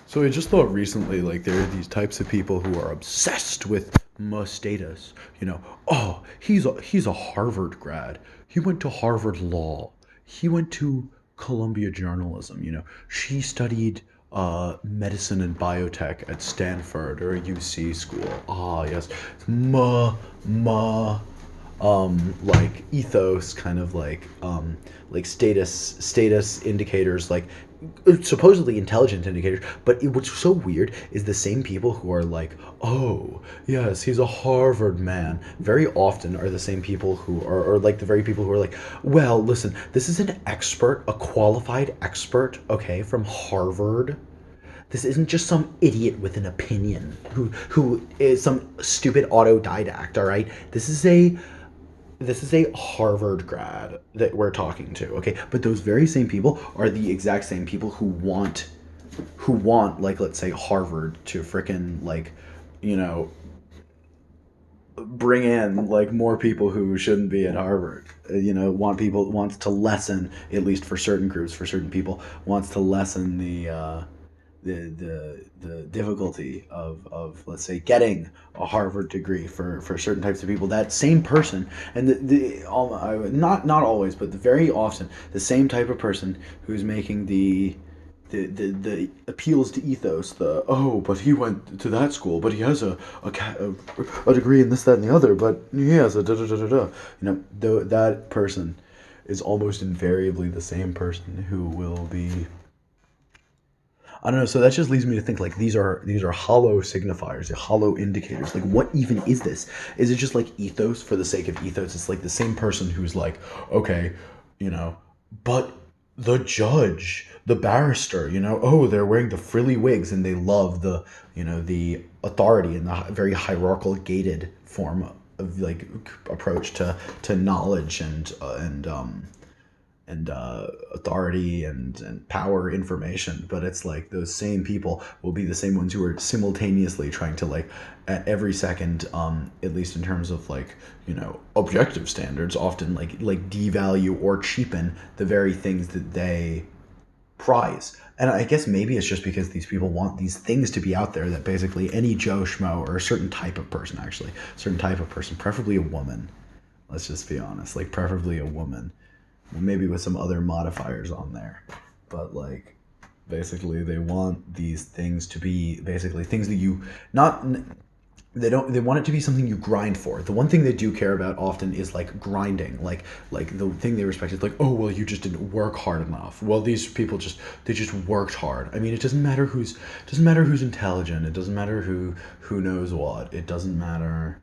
So I just thought recently, like there are these types of people who are obsessed with status. Oh, he's a Harvard grad. He went to Harvard Law. He went to Columbia Journalism. She studied medicine and biotech at Stanford or UC school. Ah, yes, ma ma like ethos kind of like status indicators, like supposedly intelligent indicators. But what's so weird is the same people who are like, oh yes, he's a Harvard man, very often are the same people who are, or like the very people who are like, well, listen, this is an expert, a qualified expert, okay, from Harvard. This isn't just some idiot with an opinion who is some stupid autodidact, all right? This is a Harvard grad that we're talking to, okay? But those very same people are the exact same people who want like, let's say, Harvard to frickin' like, you know, bring in like more people who shouldn't be at Harvard. Wants to lessen, at least for certain groups, for certain people, wants to lessen the difficulty of, let's say, getting a Harvard degree for certain types of people. That same person, and not always, but very often, the same type of person who's making the appeals to ethos, the, oh, but he went to that school, but he has a degree in this, that, and the other, but he has a da da da da da. That person is almost invariably the same person who will be, I don't know. So that just leads me to think, like, these are hollow signifiers, hollow indicators. Like, what even is this? Is it just like ethos for the sake of ethos? It's like the same person who's like, okay, you know, but the judge, the barrister, oh, they're wearing the frilly wigs and they love the authority and the very hierarchical, gated form of like approach to knowledge and authority and power information. But it's like those same people will be the same ones who are simultaneously trying to, like, at every second, at least in terms of, like, objective standards, often like devalue or cheapen the very things that they prize. And I guess maybe it's just because these people want these things to be out there that basically any Joe Schmo, or a certain type of person, actually, certain type of person, preferably a woman, let's just be honest, like preferably a woman, maybe with some other modifiers on there. But, like, basically they want these things to be basically things that you not they want it to be something you grind for. The one thing they do care about often is like grinding. Like the thing they respect is like, oh, well, you just didn't work hard enough. Well, these people just worked hard. I mean, it doesn't matter who's intelligent. It doesn't matter who knows what. It doesn't matter,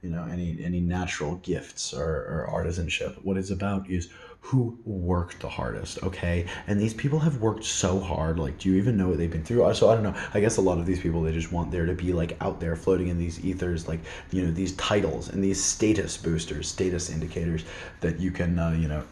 any natural gifts or artisanship. What it's about is who worked the hardest, okay? And these people have worked so hard. Like, do you even know what they've been through? So I don't know. I guess a lot of these people, they just want there to be, like, out there floating in these ethers, like, these titles and these status boosters, status indicators that you can,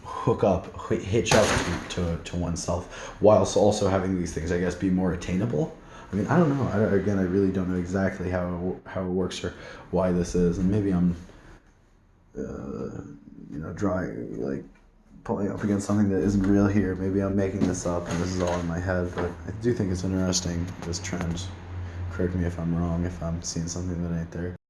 hook up, hitch up to oneself, whilst also having these things, I guess, be more attainable. I mean, I don't know. Again, I really don't know exactly how it works or why this is, and maybe I'm, drawing, like, pulling up against something that isn't real here. Maybe I'm making this up, and this is all in my head. But I do think it's interesting, this trend. Correct me if I'm wrong, if I'm seeing something that ain't there.